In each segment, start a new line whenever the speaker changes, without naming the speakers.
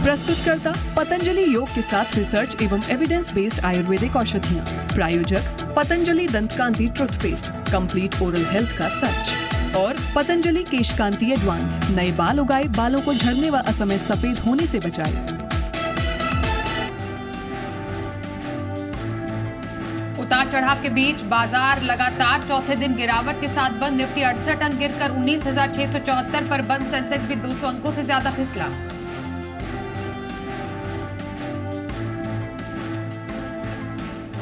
प्रस्तुतकर्ता पतंजलि योग के साथ रिसर्च एवं एविडेंस बेस्ड आयुर्वेदिक औषधियाँ। प्रायोजक Patanjali Dantkanti toothpaste, complete oral health का सच। और पतंजलि केशकांति एडवांस, नए बाल उगाए, बालों को झड़ने व असमय सफेद होने से बचाए।
उतार चढ़ाव के बीच बाजार लगातार चौथे दिन गिरावट के साथ बंद। निफ्टी 68 अंक गिरकर 19,674 पर बंद। सेंसेक्स भी 200 अंकों से ज्यादा फिसला।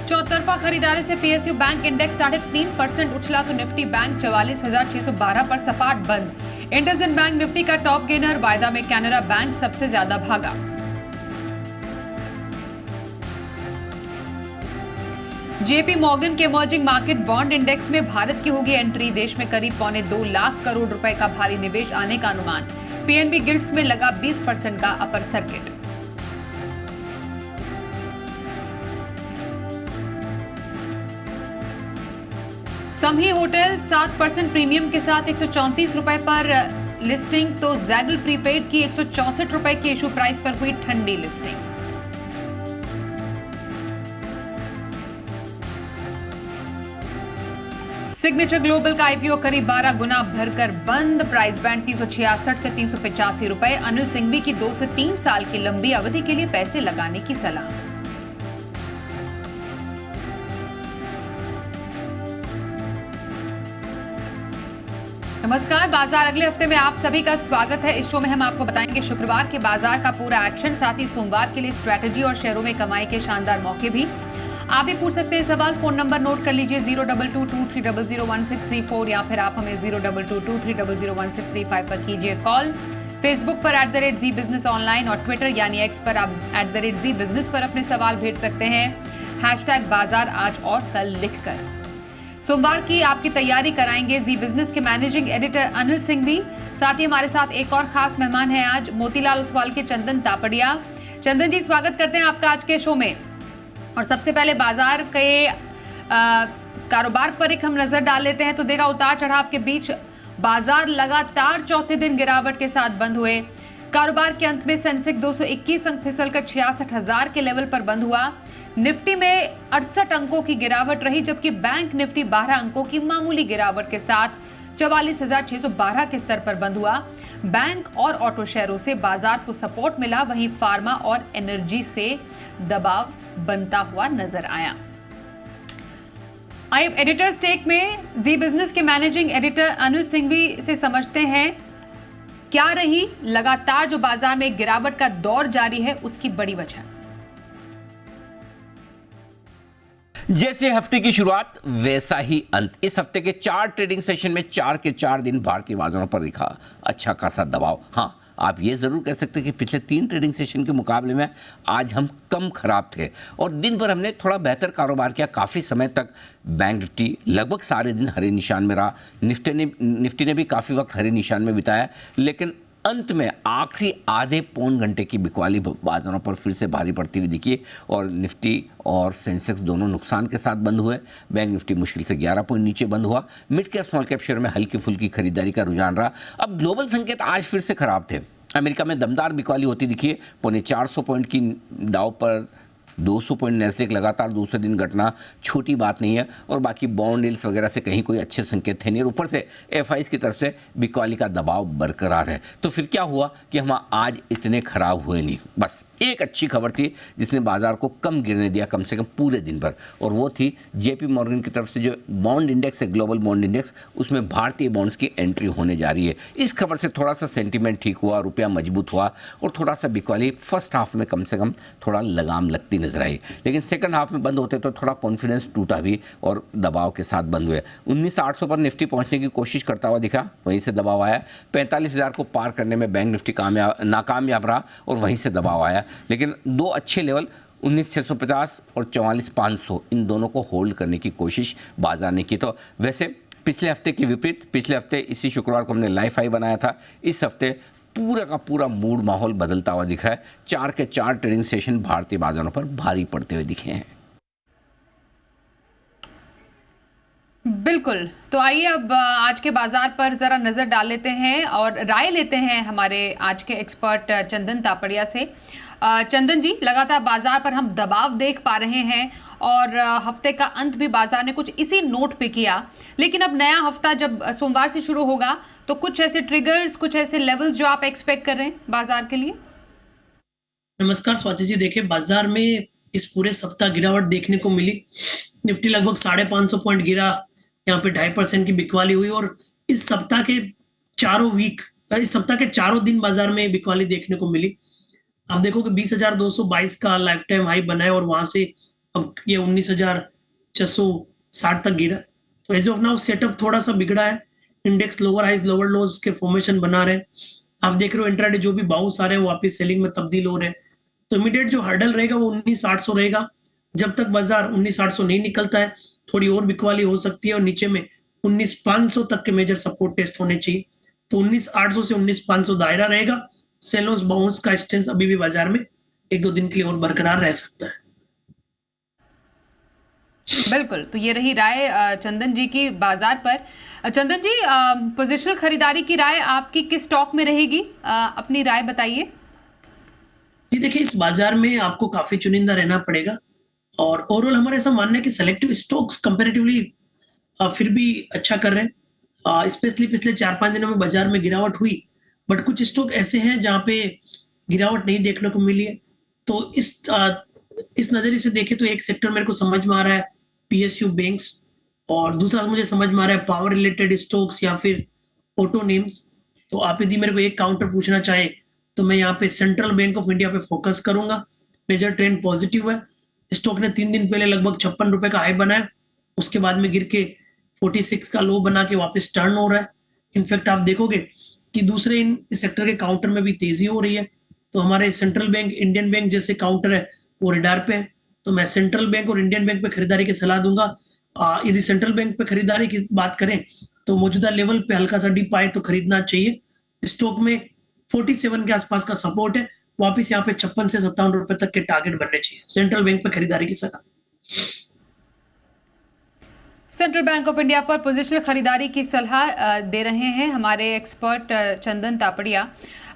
चौतरफा खरीदारी से पीएसयू बैंक इंडेक्स 3.5% उछला तो निफ्टी बैंक 44,612 पर सपाट बंद। इंडसइंड बैंक निफ्टी का टॉप गेनर। वायदा में कैनरा बैंक सबसे ज्यादा भागा। जेपी मॉर्गन के इमर्जिंग मार्केट बॉन्ड इंडेक्स में भारत की होगी एंट्री। देश में करीब 2.25 लाख करोड़ रुपए का भारी निवेश आने का अनुमान। पीएनबी गिल्ड्स में लगा 20% का अपर सर्किट। समही होटल 7% प्रीमियम के साथ 134 रुपए पर लिस्टिंग तो जैगल प्रीपेड की 164 रुपए की इशू प्राइस पर हुई ठंडी लिस्टिंग। सिग्नेचर ग्लोबल का आईपीओ करीब 12 गुना भरकर बंद। प्राइस बैंड 366 से 385 रुपए। अनिल सिंघवी की 2 से 3 साल की लंबी अवधि के लिए पैसे लगाने की सलाह। नमस्कार, बाजार अगले हफ्ते में आप सभी का स्वागत है। इस शो में हम आपको बताएंगे शुक्रवार के बाजार का पूरा एक्शन, साथ ही सोमवार के लिए स्ट्रेटजी और शेयरों में कमाई के शानदार मौके भी। आप भी पूछ सकते हैं सवाल। फोन नंबर नोट कर लीजिए 0222300164 या फिर आप हमें 0222300165 पर कीजिए कॉल। फेसबुक पर @जी बिजनेस ऑनलाइन और ट्विटर यानी एक्स पर आप @जी बिजनेस पर अपने सवाल भेज सकते हैं #बाजार आज और कल लिखकर। सोमवार की आपकी तैयारी कराएंगे जी बिजनेस के मैनेजिंग एडिटर अनिल सिंघवी। साथ ही हमारे साथ एक और खास मेहमान है आज, मोतीलाल ओसवाल के चंदन तापड़िया। चंदन जी, स्वागत करते हैं आपका आज के शो में। और सबसे पहले बाजार के कारोबार पर एक हम नजर डाल लेते हैं तो देखा उतार चढ़ाव के बीच बाजार लगातार चौथे दिन गिरावट के साथ बंद हुए। कारोबार के अंत में सेंसेक्स 221 अंक फिसलकर 66,000 के लेवल पर बंद हुआ। निफ्टी में 68 अंकों की गिरावट रही, जबकि बैंक निफ्टी 12 अंकों की मामूली गिरावट के साथ 44,612 के स्तर पर बंद हुआ। बैंक और ऑटो शेयरों से बाजार को सपोर्ट मिला, वहीं फार्मा और एनर्जी से दबाव बनता हुआ नजर आया। आइए एडिटर्स टेक में जी बिजनेस के मैनेजिंग एडिटर अनिल सिंघवी से समझते हैं क्या रही लगातार जो बाजार में गिरावट का दौर जारी है उसकी बड़ी वजह।
जैसे हफ्ते की शुरुआत वैसा ही अंत। इस हफ्ते के 4 ट्रेडिंग सेशन में 4 के 4 दिन भारतीय बाजारों पर दिखा अच्छा खासा दबाव। हाँ, आप ये ज़रूर कह सकते हैं कि पिछले 3 ट्रेडिंग सेशन के मुकाबले में आज हम कम खराब थे और दिन भर हमने थोड़ा बेहतर कारोबार किया। काफ़ी समय तक बैंक निफ्टी लगभग सारे दिन हरे निशान में रहा। निफ्टी ने भी काफ़ी वक्त हरे निशान में बिताया, लेकिन अंत में आखिरी आधे पौन घंटे की बिकवाली बाजारों पर फिर से भारी पड़ती हुई दिखी और निफ्टी और सेंसेक्स दोनों नुकसान के साथ बंद हुए। बैंक निफ्टी मुश्किल से 11 पॉइंट नीचे बंद हुआ। Mid cap small cap share में हल्की फुल्की खरीदारी का रुझान रहा। अब ग्लोबल संकेत आज फिर से खराब थे। अमेरिका में दमदार बिकवाली होती दिखी है। 450 पॉइंट की डाउ पर 200 पॉइंट नैस्डैक लगातार दूसरे दिन घटना छोटी बात नहीं है और बाकी बॉन्ड यील्ड्स वगैरह से कहीं कोई अच्छे संकेत थे नहीं और ऊपर से एफआईज की तरफ से बिकवाली का दबाव बरकरार है। तो फिर क्या हुआ कि हम आज इतने खराब हुए नहीं। बस एक अच्छी खबर थी जिसने बाजार को कम गिरने दिया, कम से कम पूरे दिन भर, और वो थी जेपी मॉर्गन की तरफ से जो बॉन्ड इंडेक्स है, ग्लोबल बॉन्ड इंडेक्स, उसमें भारतीय बॉन्ड्स की एंट्री होने जा रही है। इस खबर से थोड़ा सा सेंटीमेंट ठीक हुआ, रुपया मजबूत हुआ और थोड़ा सा बिकवाली फर्स्ट हाफ में कम से कम थोड़ा लगाम लगती नजर आई। लेकिन सेकंड हाफ में बंद होते तो थोड़ा कॉन्फिडेंस टूटा भी और दबाव के साथ बंद हुए। 19,800 पर निफ्टी पहुंचने की कोशिश करता हुआ दिखा, वहीं से दबाव आया। 45,000 को पार करने में बैंक निफ्टी नाकामयाब रहा और वहीं से दबाव आया। लेकिन 2 अच्छे लेवल 19,650 और 44,500 इन दोनों को होल्ड करने की कोशिश बाजार ने की। तो वैसे पिछले हफ्ते के विपरीत, पिछले हफ्ते इसी शुक्रवार को हमने लाइफ हाई बनाया था, इस हफ्ते पूरा का पूरा मूड माहौल बदलता हुआ दिख रहा है। 4 के 4 ट्रेडिंग सेशन भारतीय बाजारों पर भारी पड़ते हुए दिखे हैं।
बिल्कुल। तो आइए अब आज के बाजार पर जरा नजर डाल लेते हैं और राय लेते हैं हमारे आज के एक्सपर्ट चंदन तापड़िया से। चंदन जी, लगातार बाजार पर हम दबाव देख पा रहे हैं और हफ्ते का अंत भी बाजार ने कुछ इसी नोट पे किया, लेकिन अब नया हफ्ता जब सोमवार से शुरू होगा तो कुछ ऐसे ट्रिगर्स, कुछ ऐसे लेवल्स जो आप एक्सपेक्ट कर रहे हैं बाजार के लिए?
नमस्कार स्वाति जी। देखिए, बाजार में इस पूरे सप्ताह गिरावट देखने को मिली। निफ्टी लगभग 550 पॉइंट गिरा, यहाँ पे 2.5% की बिकवाली हुई और इस सप्ताह के इस सप्ताह के चारों दिन बाजार में बिकवाली देखने को मिली। आप देखो कि 20,222 का लाइफ टाइम हाई बना है और वहां से अब ये 19,660 तक गिरा। तो एज ऑफ नाउ सेटअप थोड़ा सा बिगड़ा है। Index lower highs lower lows के फॉर्मेशन बना रहे हैं। आप देख रहे हो इंट्राडे जो भी बाउंस आ रहे हैं वो वापस सेलिंग में तब्दील हो रहे हैं। तो इमीडिएट जो हर्डल रहेगा वो 19,800 रहेगा। जब तक बाजार 19,800 नहीं निकलता है थोड़ी और बिकवाली हो सकती है और नीचे में 19,500 तक के मेजर सपोर्ट टेस्ट होने चाहिए। तो 19,800 से 19,500 दायरा रहेगा। सेलोस बाउंस का स्टेंस अभी भी बाजार में 1-2 दिन के लिए और बरकरार रह सकता है।
बिल्कुल। तो ये रही राय चंदन जी की बाजार पर। चंदन जी, पोजिशनल खरीदारी की राय आपकी किस स्टॉक में रहेगी? अपनी राय बताइए।
जी देखिए, इस बाजार में आपको काफी चुनिंदा रहना पड़ेगा और ओवरऑल हमारा ऐसा मानना है कि सेलेक्टिव स्टॉक्स कंपैरेटिवली फिर भी अच्छा कर रहे हैं। स्पेशली पिछले 4-5 दिनों में बाजार में गिरावट हुई, बट कुछ स्टॉक ऐसे हैं जहां पे गिरावट नहीं देखने को मिली है। तो इस नजरिए से देखें तो एक सेक्टर मेरे को समझ में आ रहा है पीएसयू बैंक्स, और दूसरा मुझे समझ में आ रहा है पावर रिलेटेड स्टॉक्स या फिर ऑटो नेम्स। तो आप यदि मेरे को एक काउंटर पूछना चाहे तो मैं यहाँ पे सेंट्रल बैंक ऑफ इंडिया पे फोकस करूंगा। मेजर ट्रेंड पॉजिटिव है। स्टॉक ने 3 दिन पहले लगभग 56 रुपए का हाई बनाया, उसके बाद में गिर के 46 का लो बना के वापस टर्न हो रहा है। इनफैक्ट आप देखोगे कि दूसरे इन सेक्टर के काउंटर में भी तेजी हो रही है। तो हमारे सेंट्रल बैंक, इंडियन बैंक जैसे काउंटर है वो रिडार पे है। तो मैं सेंट्रल बैंक और इंडियन बैंक पे खरीदारी की सलाह दूंगा। यदि सेंट्रल बैंक पे खरीदारी की बात करें तो मौजूदा लेवल पे हल्का सा डिप आए तो खरीदना चाहिए। स्टॉक में 47 के आसपास का सपोर्ट है। वापस यहाँ पे 56 से 57 रुपए तक के टारगेट बनने चाहिए। सेंट्रल बैंक पे खरीदारी की सलाह।
सेंट्रल बैंक ऑफ इंडिया पर पोजिशनल खरीदारी की सलाह दे रहे हैं हमारे एक्सपर्ट चंदन तापड़िया।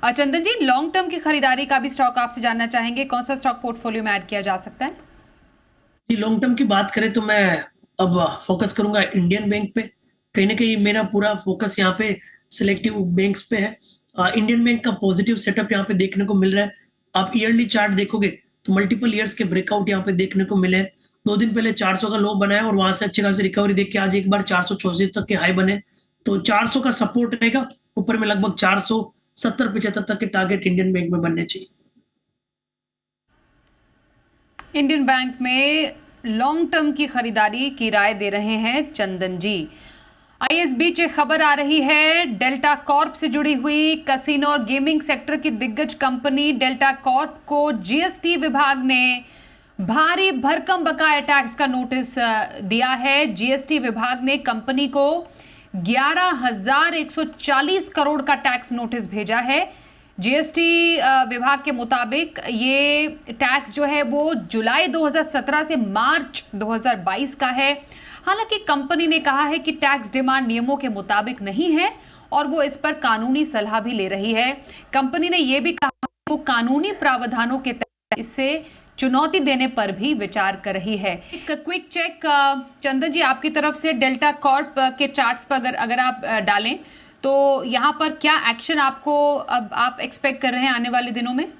चंदन जी, लॉन्ग टर्म की खरीदारी का भी स्टॉक आपसे जानना चाहेंगे। कौन सा स्टॉक पोर्टफोलियो में ऐड किया जा सकता है?
जी, लॉन्ग टर्म की बात करें तो मैं अब फोकस करूंगा इंडियन बैंक पे। कहीं ना कहीं मेरा पूरा फोकस यहाँ पे सिलेक्टिव बैंक्स पे है। इंडियन बैंक का पॉजिटिव सेटअप यहाँ पे देखने को मिल रहा है। आप ईयरली चार्ट देखोगे तो मल्टीपल ईयर्स के ब्रेकआउट यहाँ पे देखने को मिले हैं। 2 दिन पहले 400 का लो बनाया और वहां से अच्छी खासी रिकवरी देख के आज एक बार 434 तक के हाई बने। तो 400 का सपोर्ट रहेगा। ऊपर में लगभग 470-75 तक के टारगेट इंडियन बैंक में बनने चाहिए।
इंडियन बैंक में लॉन्ग टर्म की खरीदारी की राय दे रहे हैं चंदन जी। आइए, इस बीच एक खबर आ रही है डेल्टा कॉर्प से जुड़ी हुई। कैसीनो और गेमिंग सेक्टर की दिग्गज कंपनी डेल्टा कॉर्प को जीएसटी विभाग ने भारी भरकम बकाया टैक्स का नोटिस दिया है। जीएसटी विभाग ने कंपनी को 11,140 करोड़ का टैक्स नोटिस भेजा है। जीएसटी विभाग के मुताबिक ये टैक्स जो है वो जुलाई 2017 से मार्च 2022 का है। हालांकि कंपनी ने कहा है कि टैक्स डिमांड नियमों के मुताबिक नहीं है और वो इस पर कानूनी सलाह भी ले रही है। कंपनी ने यह भी कहा कि वो कानूनी प्रावधानों के तहत इसे चुनौती देने पर भी विचार कर रही है। एक क्विक चेक चंदन जी आपकी तरफ से डेल्टा कॉर्प के चार्ट्स पर अगर आप डालें तो यहाँ पर क्या एक्शन आपको अब आप एक्सपेक्ट कर रहे हैं आने वाले दिनों में?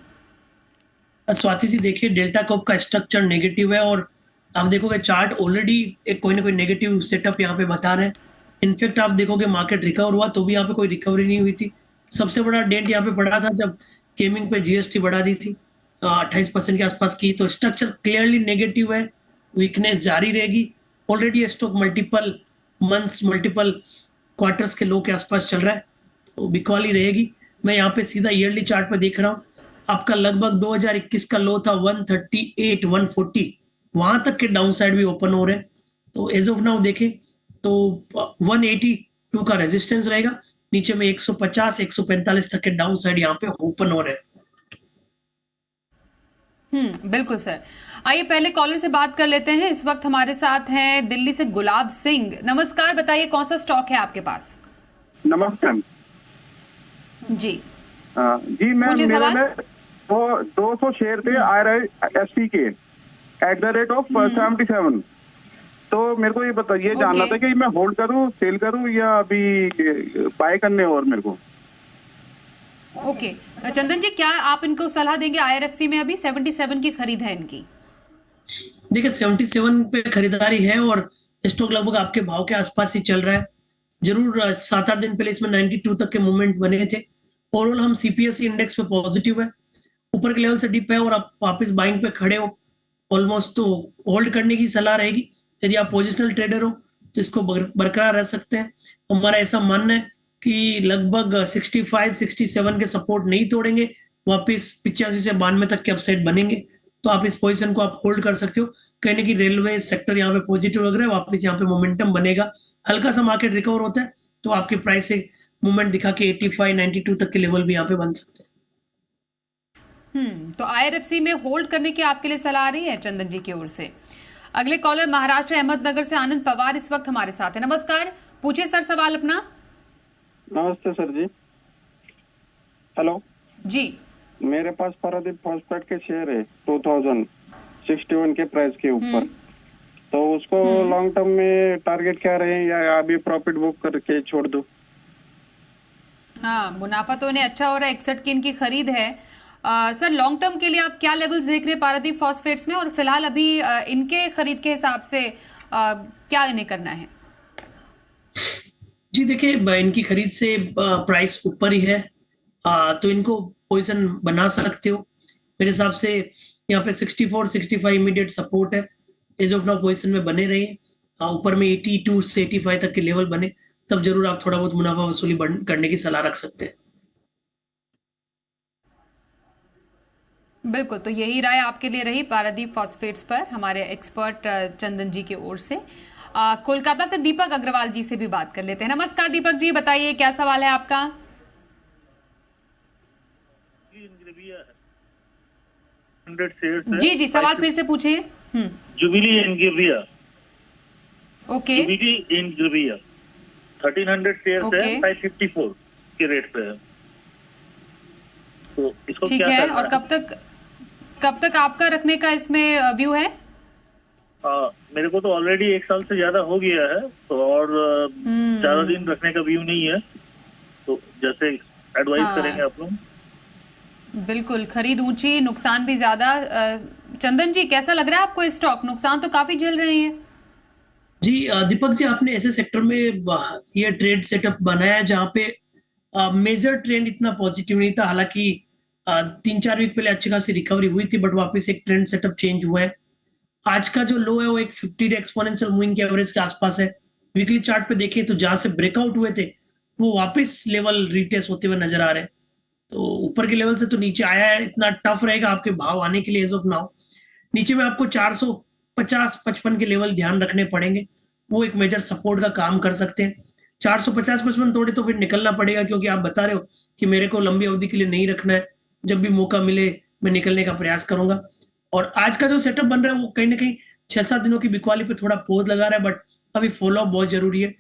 स्वाति जी, देखिए डेल्टा कॉर्प का स्ट्रक्चर नेगेटिव है और आप देखोगे चार्ट ऑलरेडी एक कोई ना कोई नेगेटिव सेटअप यहाँ पे बता रहे हैं। इनफैक्ट आप देखोगे मार्केट रिकवर हुआ तो भी यहाँ पे कोई रिकवरी नहीं हुई थी। सबसे बड़ा डेंट यहाँ पे पड़ा था जब गेमिंग पे जीएसटी बढ़ा दी थी 28% के आसपास की। तो स्ट्रक्चर क्लियरली नेगेटिव है, वीकनेस जारी रहेगी। Already stock multiple months, multiple quarters के लो के आसपास चल रहा है, तो बिकवाली रहेगी। मैं यहाँ पे सीधा ईयरली चार्ट पे देख रहा हूँ, आपका लगभग 2021 का लो था 138, 140, वहां तक के डाउन साइड भी ओपन हो रहे हैं। तो एज ऑफ नाउ देखें तो 182 का रेजिस्टेंस रहेगा, नीचे में 150, 145 तक के डाउन साइड यहाँ पे ओपन हो रहे हैं।
बिल्कुल सर। आइए पहले कॉलर से बात कर लेते हैं। इस वक्त हमारे साथ हैं दिल्ली से गुलाब सिंह। नमस्कार, बताइए कौन सा स्टॉक है आपके पास?
नमस्कार
जी
जी मैम,
पूछिए
मेरे
सवाल।
में 200 शेयर थे IRISC के एट द रेट ऑफ 77। तो मेरे को ये बताइए, जानना था कि मैं होल्ड करूं, सेल करूं या अभी बाय करने और मेरे को।
ओके चंदन जी, क्या आप इनको सलाह देंगे? IRFC में अभी 77 की खरीद है इनकी।
देखिए 77 पे खरीदारी है और स्टॉक लगभग आपके भाव के आसपास ही चल रहा है। जरूर 7-8 दिन पहले इसमें 92 तक के मूवमेंट बने थे। ओवरऑल हम CPSE इंडेक्स पे पॉजिटिव है, ऊपर के लेवल से डिप है और आप वापस बाइंग पे खड़े हो ऑलमोस्ट, तो होल्ड करने की सलाह रहेगी। यदि आप पोजिशनल ट्रेडर हो तो इसको बरकरार रह सकते हैं। हमारा ऐसा मानना है कि लगभग 65-67 के सपोर्ट नहीं तोड़ेंगे, वापस 85 से 92 तक के अपसाइड बनेंगे, तो आप इस पोजीशन को आप होल्ड कर सकते हो। कहीं ना कहीं रेलवे सेक्टर यहाँ पे पॉजिटिव लग रहा है, वापस यहाँ पे मोमेंटम बनेगा, हल्का सा मार्केट रिकवर होता है तो आपके प्राइस से मूवमेंट दिखा के 85-92 तक के लेवल भी यहाँ पे बन सकते हैं।
तो IRFC में होल्ड करने की आपके लिए सलाह आ रही है चंदन जी की ओर से। अगले कॉलर महाराष्ट्र अहमदनगर से आनंद पवार इस वक्त हमारे साथ है। नमस्कार, पूछिए सर सवाल अपना।
नमस्ते सर जी। हेलो
जी
मेरे पास पारादीप फॉस्फेट के शेयर है 2061 के प्राइस के ऊपर, तो उसको लॉन्ग टर्म में टारगेट क्या रहे या अभी प्रॉफिट बुक करके छोड़ दो?
हाँ, मुनाफा तो इन्हें अच्छा हो रहा है, 61 की इनकी खरीद है। सर लॉन्ग टर्म के लिए आप क्या लेवल्स देख रहे हैं पारादीप फॉस्फेट्स में, और फिलहाल अभी इनके खरीद के हिसाब से क्या इन्हें करना है?
जी देखिए, इनकी खरीद से प्राइस ऊपर ही है, तो इनको पोजीशन बना सकते हो। मेरे हिसाब से यहाँ पे 64-65 इमीडिएट सपोर्ट है, एज ऑफ नाउ पोजीशन में बने रहिए। ऊपर में 82 से 85 तक के लेवल बने तब जरूर आप थोड़ा बहुत मुनाफा वसूली करने की सलाह रख सकते हैं।
बिल्कुल, तो यही राय आपके लिए रही पारादीप फॉस्फेट्स पर हमारे एक्सपर्ट चंदन जी की ओर से। कोलकाता से दीपक अग्रवाल जी से भी बात कर लेते हैं। नमस्कार दीपक जी, बताइए क्या सवाल है आपका? जी जी, सवाल फिर से पूछिए।
Jubilee Ingrevia,
okay
jubilee Ingrevia 1300 share है, 554 के रेट पे है, तो इसको
ठीक
क्या
है।
करना
और कब तक आपका रखने का इसमें व्यू है?
मेरे को तो ऑलरेडी 1 साल से ज्यादा हो गया है, तो और ज्यादा दिन रखने का व्यू नहीं है, तो जैसे एडवाइस करेंगे आप लोग।
बिल्कुल, खरीद ऊंची, नुकसान भी ज्यादा। चंदन जी कैसा लग रहा है आपको स्टॉक? नुकसान तो काफी झेल रहे हैं।
जी दीपक जी, आपने ऐसे सेक्टर में ये ट्रेड सेटअप बनाया जहाँ पे मेजर ट्रेंड इतना पॉजिटिव नहीं था। हालांकि 3-4 वीक पहले अच्छी खासी रिकवरी हुई थी, बट वापस एक ट्रेंड सेटअप चेंज हुआ है। आज का जो लो है वो एक 50 डे एक्सपोनेंशियल मूविंग के एवरेज के आसपास है। वीकली चार्ट पे देखें तो जहां से ब्रेकआउट हुए थे वो वापस लेवल रिटेस्ट होते हुए नजर आ रहे हैं, तो ऊपर के लेवल से तो नीचे आया है। इतना टफ रहेगा आपके भाव आने के लिए एज ऑफ नाउ। नीचे में आपको 450-55 के लेवल ध्यान रखने पड़ेंगे, वो एक मेजर सपोर्ट का काम कर सकते हैं। 450-55 तोड़े तो फिर निकलना पड़ेगा, क्योंकि आप बता रहे हो कि मेरे को लंबी अवधि के लिए नहीं रखना है, जब भी मौका मिले मैं निकलने का प्रयास करूंगा। और आज का जो सेटअप बन रहा है वो कहीं ना कहीं 6-7 दिनों की बिकवाली पे थोड़ा पोज लगा रहा है, बट अभी फॉलो अप बहुत जरूरी है।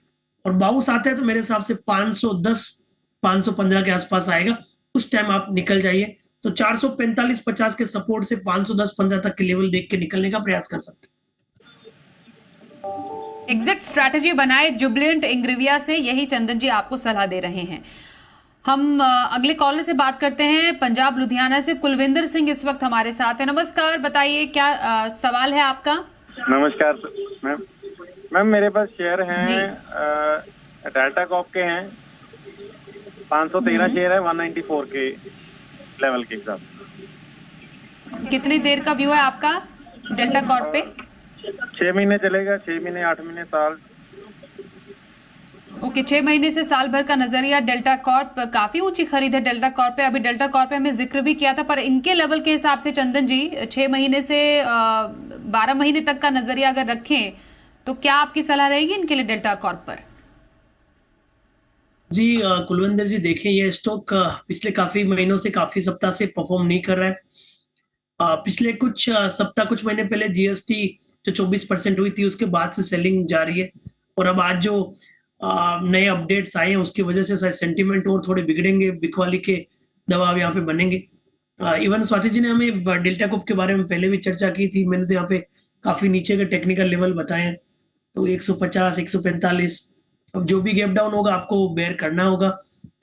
और बाउंस आता है तो मेरे हिसाब से 510-515 के आसपास आएगा, उस टाइम आप निकल जाइए। तो 445-50 के सपोर्ट से 510-15 तक के लेवल देख के निकलने का प्रयास कर सकते हैं।
एग्जिट स्ट्रैटेजी बनाए जुबिलेंट इंग्रेविया से, यही चंदन जी आपको सलाह दे रहे हैं। हम अगले कॉलर से बात करते हैं। पंजाब लुधियाना से कुलविंदर सिंह इस वक्त हमारे साथ है। नमस्कार, बताइए क्या सवाल है आपका?
नमस्कार मैम, मेरे पास शेयर हैं डाटा कॉप के हैं 513 शेयर है 194 के लेवल के हिसाब।
कितनी देर का व्यू है आपका डेल्टा कॉर्प पे?
6 महीने चलेगा, 6 महीने, 8 महीने, साल।
ओके, 6 महीने से साल भर का नजरिया। डेल्टा कॉर्प काफी ऊंची खरीद है डेल्टा कॉर्प पे। अभी डेल्टा कॉर्प पे हमें जिक्र भी किया था, पर इनके लेवल के हिसाब से चंदन जी 6 महीने से 12 महीने तक का नजरिया अगर रखें तो क्या आपकी सलाह रहेगी इनके लिए डेल्टा कॉर्प पर?
जी कुलविंदर जी, देखिए ये स्टॉक पिछले काफी महीनों से, काफी सप्ताह से परफॉर्म नहीं कर रहा है। पिछले कुछ सप्ताह कुछ महीने पहले जीएसटी जो 24% हुई थी उसके बाद से सेलिंग जारी है, और अब आज जो नए अपडेट्स आए हैं उसकी वजह से शायद सेंटीमेंट और थोड़े बिगड़ेंगे, बिकवाली के दबाव यहाँ पे बनेंगे। इवन स्वाति जी ने हमें डेल्टा ग्रुप के बारे में पहले भी चर्चा की थी, मैंने तो यहाँ पे काफी नीचे के टेक्निकल लेवल बताए हैं, तो 150 145, अब जो भी गैप डाउन होगा आपको बेयर करना होगा।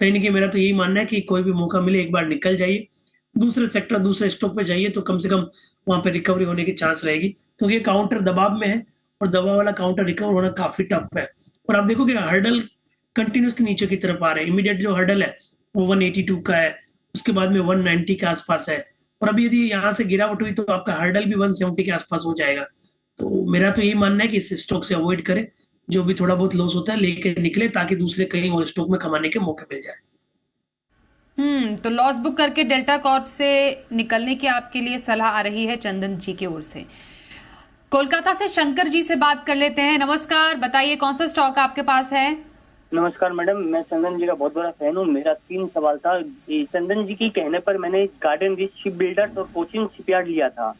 कहीं ना कहीं मेरा तो यही मानना है कि कोई भी मौका मिले एक बार निकल जाइए, दूसरे सेक्टर दूसरे स्टॉक पे जाइए, तो कम से कम वहां पे रिकवरी होने की चांस रहेगी, क्योंकि काउंटर दबाव में है और दबाव वाला काउंटर रिकवर होना काफी टफ है। और आप देखोगे हर्डल कंटिन्यूसली नीचे की तरफ आ रहे हैं, इमीडिएट जो हर्डल है वो 182 का है, उसके बाद में 190 के आसपास है, और अभी यदि यहाँ से गिरावट हुई तो आपका हर्डल भी 170 के आसपास हो जाएगा। तो मेरा तो यही मानना है कि इस स्टॉक से अवॉइड करें, जो भी थोड़ा बहुत लॉस होता है लेके निकले, ताकि दूसरे कहीं और स्टॉक में कमाने के मौके मिल जाए।
तो लॉस बुक करके डेल्टा कॉर्प से निकलने की आपके लिए सलाह आ रही है चंदन जी की ओर से। कोलकाता से शंकर जी से बात कर लेते हैं। नमस्कार, बताइए कौन सा स्टॉक आपके पास है?
नमस्कार मैडम, मैं चंदन जी का बहुत बड़ा फैन हूँ। मेरा 3 सवाल था। चंदन जी के कहने पर मैंने गार्डन रिच शिप बिल्डर्स और कोचिन शिपयार्ड लिया था।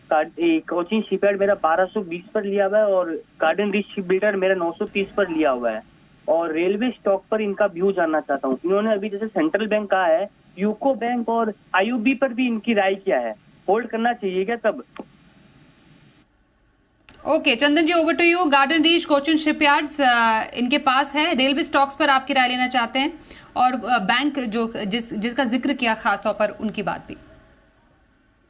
कोचिन शिपयार्ड मेरा 1220 पर लिया हुआ है और गार्डन रिच शिप बिल्डर मेरा 930 पर लिया हुआ है। और रेलवे स्टॉक पर इनका व्यू जानना चाहता हूँ। इन्होंने अभी जैसे सेंट्रल बैंक कहा है, यूको बैंक और आईयूबी पर भी इनकी राय क्या है? होल्ड करना चाहिए क्या तब?
Okay Chandan ji, over to you. Garden Reach, Cochin Shipyards इनके पास है। रेलवे स्टॉक्स पर आपकी राय लेना चाहते हैं, और बैंक जो जिसका जिक्र किया खास तौर पर उनकी बात भी।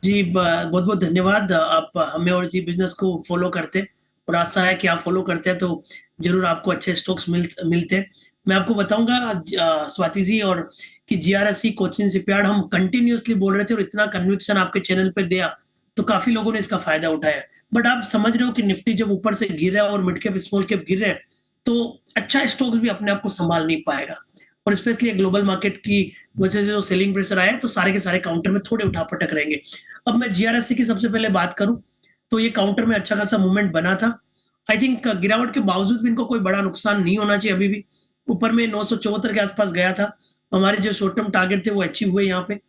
जी बहुत बहुत धन्यवाद। आप हमें और जी बिजनेस को फॉलो करते, और आशा है कि आप फॉलो करते हैं तो जरूर आपको अच्छे स्टॉक्स मिलते हैं। मैं आपको बताऊंगा स्वाति जी और कि जीआरएससी, कोचिन शिपयार्ड हम कंटिन्यूअसली बोल रहे थे और इतना कन्विक्शन आपके चैनल पे दिया तो काफी लोगों ने इसका फायदा उठाया। बट आप समझ रहे हो कि निफ्टी जब ऊपर से गिर रहा है और मिड कैप स्मॉल कैप गिर रहे हैं तो अच्छा स्टॉक्स भी अपने आप को संभाल नहीं पाएगा, और स्पेशली ग्लोबल मार्केट की वजह से जो सेलिंग प्रेशर आया है तो सारे के सारे काउंटर में थोड़े उठापटक रहेंगे। अब मैं जीआरएससी की सबसे पहले बात करूं तो ये काउंटर में अच्छा खासा मूवमेंट बना था। आई थिंक गिरावट के बावजूद भी इनको कोई बड़ा नुकसान नहीं होना चाहिए। अभी भी ऊपर में 974 के आसपास गया था, हमारे जो शॉर्ट टर्म टारगेट थे वो अचीव हुए यहाँ पे।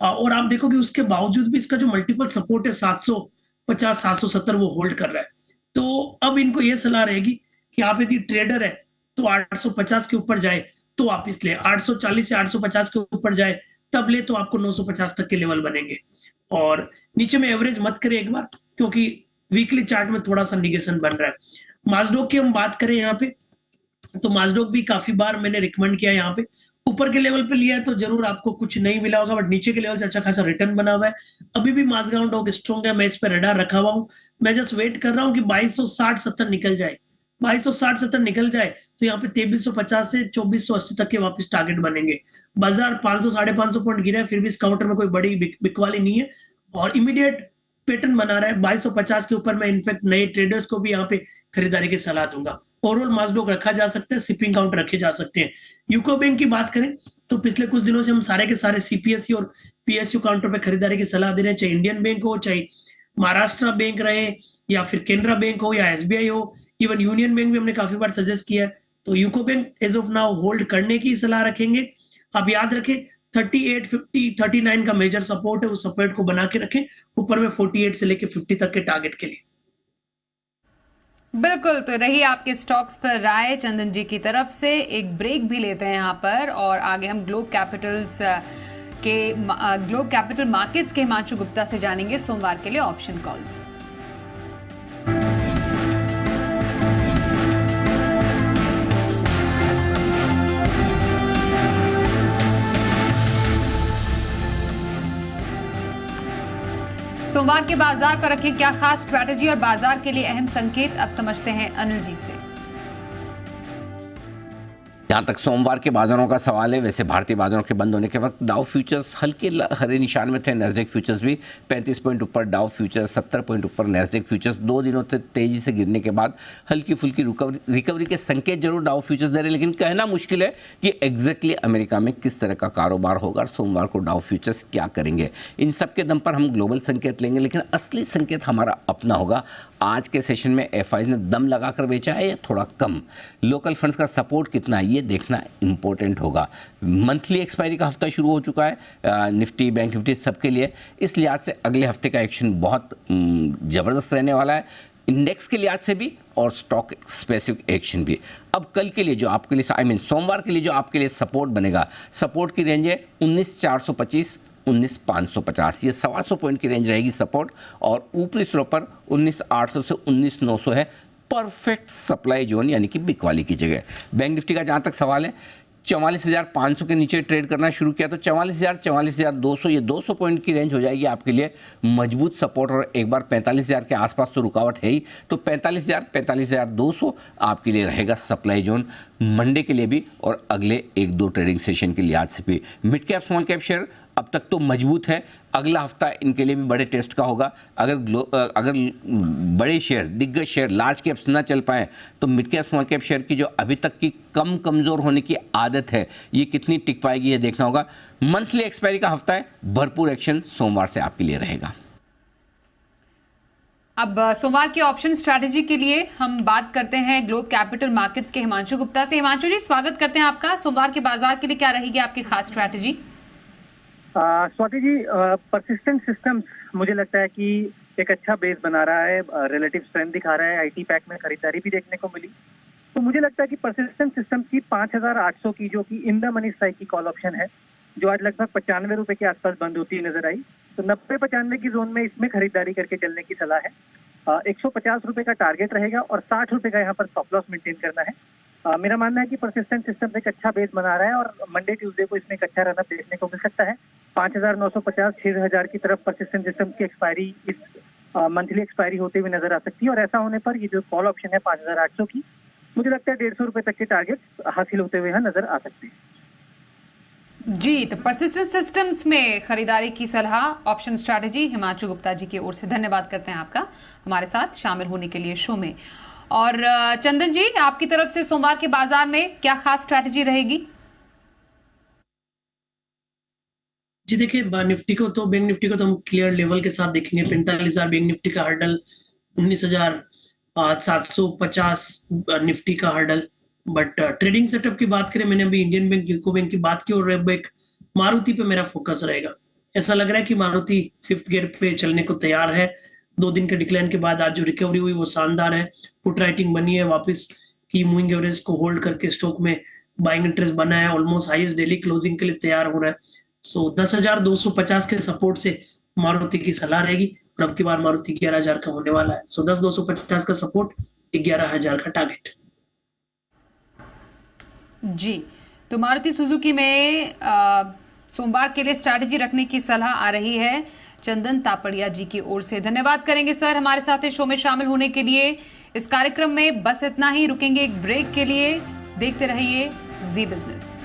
और आप देखोगे उसके बावजूद भी इसका जो मल्टीपल सपोर्ट है 750 770 वो होल्ड कर रहा है। तो अब इनको ये सलाह रहेगी कि आप यदि ट्रेडर है तो 850 के ऊपर जाए तो आप इसलिए 840 से 850 के ऊपर जाए तब ले, तो आपको 950 तक के लेवल बनेंगे। और नीचे में एवरेज मत करें एक बार, क्योंकि वीकली चार्ट में थोड़ा सा निगेशन बन रहा है। माजडोक की हम बात करें यहाँ पे, तो माजडोक भी काफी बार मैंने रिकमेंड किया यहाँ पे। ऊपर के लेवल पे लिया है तो जरूर आपको कुछ नहीं मिला होगा, बट नीचे के लेवल से अच्छा खासा रिटर्न बना हुआ है। अभी भी माजगांव डॉक स्ट्रॉन्ग है, मैं इस पर रेडार रखा हुआ हूँ। मैं जस्ट वेट कर रहा हूँ कि 2260-70 निकल जाए। 2260-70 निकल जाए तो यहाँ पे 2350 से 2480 तक के वापस टारगेट बनेंगे। बाजार 500 550 पॉइंट गिरा है, फिर भी इस काउंटर में कोई बड़ी बिकवाली नहीं है और इमीडिएट पैटर्न बना रहा है। 2250 के ऊपर मैं इनफैक्ट नए ट्रेडर्स को भी यहाँ पे खरीदारी की सलाह दूंगा। ओवरऑल माजडोक रखा जा सकता है, शिपिंग काउंटर रखे जा सकते हैं। यूको बैंक की बात करें तो पिछले कुछ दिनों से हम सारे के सारे सीपीएससी और पीएसयू काउंटर पे खरीदारी की सलाह दे रहे हैं, चाहे इंडियन बैंक हो, चाहे महाराष्ट्र बैंक रहे, या फिर केनरा बैंक हो, या एसबीआई हो, इवन यूनियन बैंक भी हमने काफी बार सजेस्ट किया है। तो UCO Bank as of now hold करने की सलाह रखेंगे। आप याद रखें 38, 50, 39 का मेजर सपोर्ट है, उस सपोर्ट को बना के रखें, ऊपर में 48 से लेके 50 तक के टारगेट के लिए।
बिल्कुल, तो रही आपके स्टॉक्स पर राय चंदन जी की तरफ से। एक ब्रेक भी लेते हैं यहाँ पर और आगे हम ग्लोब कैपिटल मार्केट्स के हिमांशु गुप्ता से जानेंगे सोमवार के लिए ऑप्शन कॉल्स। सोमवार के बाजार पर रखें क्या खास स्ट्रैटेजी और बाजार के लिए अहम संकेत, अब समझते हैं अनिल जी से।
जहाँ तक सोमवार के बाजारों का सवाल है, वैसे भारतीय बाजारों के बंद होने के वक्त डाउ फ्यूचर्स हल्के हरे निशान में थे, नैस्डैक फ्यूचर्स भी 35 पॉइंट ऊपर, डाउ फ्यूचर्स 70 पॉइंट ऊपर, नैस्डैक फ्यूचर्स 2 दिनों से तेजी से गिरने के बाद हल्की फुल्की रिकवरी के संकेत जरूर डाउ फ्यूचर्स दे रहे हैं, लेकिन कहना मुश्किल है कि एग्जैक्टली अमेरिका में किस तरह का कारोबार होगा और सोमवार को डाउ फ्यूचर्स क्या करेंगे। इन सब के दम पर हम ग्लोबल संकेत लेंगे, लेकिन असली संकेत हमारा अपना होगा। आज के सेशन में एफआई ने दम लगाकर बेचा है या थोड़ा कम, लोकल फंड्स का सपोर्ट कितना है ये देखना इंपॉर्टेंट होगा। मंथली एक्सपायरी का हफ्ता शुरू हो चुका है निफ्टी, बैंक निफ्टी सबके लिए, इस लिहाज से अगले हफ्ते का एक्शन बहुत ज़बरदस्त रहने वाला है, इंडेक्स के लिहाज से भी और स्टॉक स्पेसिफिक एक्शन भी। अब कल के लिए जो आपके लिए सोमवार के लिए जो आपके लिए सपोर्ट बनेगा, सपोर्ट की रेंज है 19,425 19,550, ये 125 पॉइंट की रेंज रहेगी सपोर्ट, और ऊपरी स्लो पर 19,800 से 19,900 है परफेक्ट सप्लाई जोन, यानी कि बिक वाली की जगह। बैंक निफ्टी का जहाँ तक सवाल है 44,500 के नीचे ट्रेड करना शुरू किया तो 44,000 44,200 ये 200 पॉइंट की रेंज हो जाएगी आपके लिए मजबूत सपोर्ट, और एक बार 45,000 के आसपास तो रुकावट है ही, तो 45,000 45,200 आपके लिए रहेगा सप्लाई जोन मंडे के लिए भी और अगले 1-2 ट्रेडिंग सेशन के लिहाज से भी। Mid cap small cap share अब तक तो मजबूत है, अगला हफ्ता इनके लिए भी बड़े टेस्ट का होगा। अगर बड़े शेयर, दिग्गज शेयर, लार्ज कैप्स ना चल पाए तो mid cap small cap share की जो अभी तक की कमज़ोर होने की आदत है ये कितनी टिक पाएगी ये देखना होगा। मंथली एक्सपायरी का हफ्ता है, भरपूर एक्शन सोमवार से आपके लिए रहेगा।
अब सोमवार के ऑप्शन स्ट्रैटेजी के लिए हम बात करते हैं ग्लोब कैपिटल मार्केट्स के हिमांशु गुप्ता से। हिमांशु जी, स्वागत करते हैं आपका। सोमवार के बाजार के लिए क्या रहेगी आपकी खास strategy?
Swati ji, persistent systems मुझे लगता है कि एक अच्छा बेस बना रहा है, रिलेटिव स्ट्रेंथ दिखा रहा है, आईटी पैक में खरीदारी भी देखने को मिली, तो मुझे लगता है कि परसिस्टेंट सिस्टम्स की 5,800 की जो कि इन द मनी स्ट्राइक की कॉल ऑप्शन है, जो आज लगभग 95 रुपए के आसपास बंद होती नजर आई, तो 90-95 की जोन में इसमें खरीदारी करके चलने की सलाह है। 150 रुपए का टारगेट रहेगा और 60 रुपए का यहाँ पर स्टॉप लॉस मेंटेन करना है। मेरा मानना है कि परसिस्टेंट सिस्टम एक अच्छा बेस बना रहा है और मंडे ट्यूसडे को इसमें एक अच्छा रनअप देखने को मिल सकता है। 5,950 6,000 की तरफ परसिस्टेंट सिस्टम की एक्सपायरी इस मंथली एक्सपायरी होते हुए नजर आ सकती है, और ऐसा होने पर ये जो कॉल ऑप्शन है 5,800 की, मुझे लगता है 150 रुपए तक के टारगेट हासिल होते हुए यहाँ नजर आ सकते हैं।
जी, तो परसिस्टेंट सिस्टम्स में खरीदारी की सलाह, ऑप्शन स्ट्रैटेजी हिमांशु गुप्ता जी की ओर से धन्यवाद करते हैं आपका हमारे साथ शामिल होने के लिए शो में। और चंदन जी, आपकी तरफ से सोमवार के बाजार में क्या खास स्ट्रैटेजी रहेगी?
जी देखिए, बैंक निफ्टी को तो हम क्लियर लेवल के साथ देखेंगे। 45,000 बैंक निफ्टी का हर्डल, 19,750 निफ्टी का हर्डल। बट ट्रेडिंग सेटअप की बात करें, मैंने अभी इंडियन बैंक, यूको बैंक की बात की, और एक मारुति पे मेरा फोकस रहेगा। ऐसा लग रहा है कि मारुति 5th गियर पे चलने को तैयार है। 2 दिन के डिक्लाइन के बाद आज जो रिकवरी हुई वो शानदार है। पुट राइटिंग बनी है वापस की, मूविंग एवरेज को होल्ड करके स्टॉक में बाइंग इंटरेस्ट बना है, ऑलमोस्ट हाईएस्ट डेली क्लोजिंग के लिए तैयार हो रहा है। सो 10,250 के सपोर्ट से मारुति की सलाह रहेगी, और अब की बार मारुति 11,000 का होने वाला है। सो 10,250 का सपोर्ट, 11,000 का टारगेट।
जी, तो मारुति सुजुकी में सोमवार के लिए स्ट्रैटेजी रखने की सलाह आ रही है चंदन तापड़िया जी की ओर से। धन्यवाद करेंगे सर हमारे साथ इस शो में शामिल होने के लिए। इस कार्यक्रम में बस इतना ही, रुकेंगे एक ब्रेक के लिए। देखते रहिए जी बिजनेस।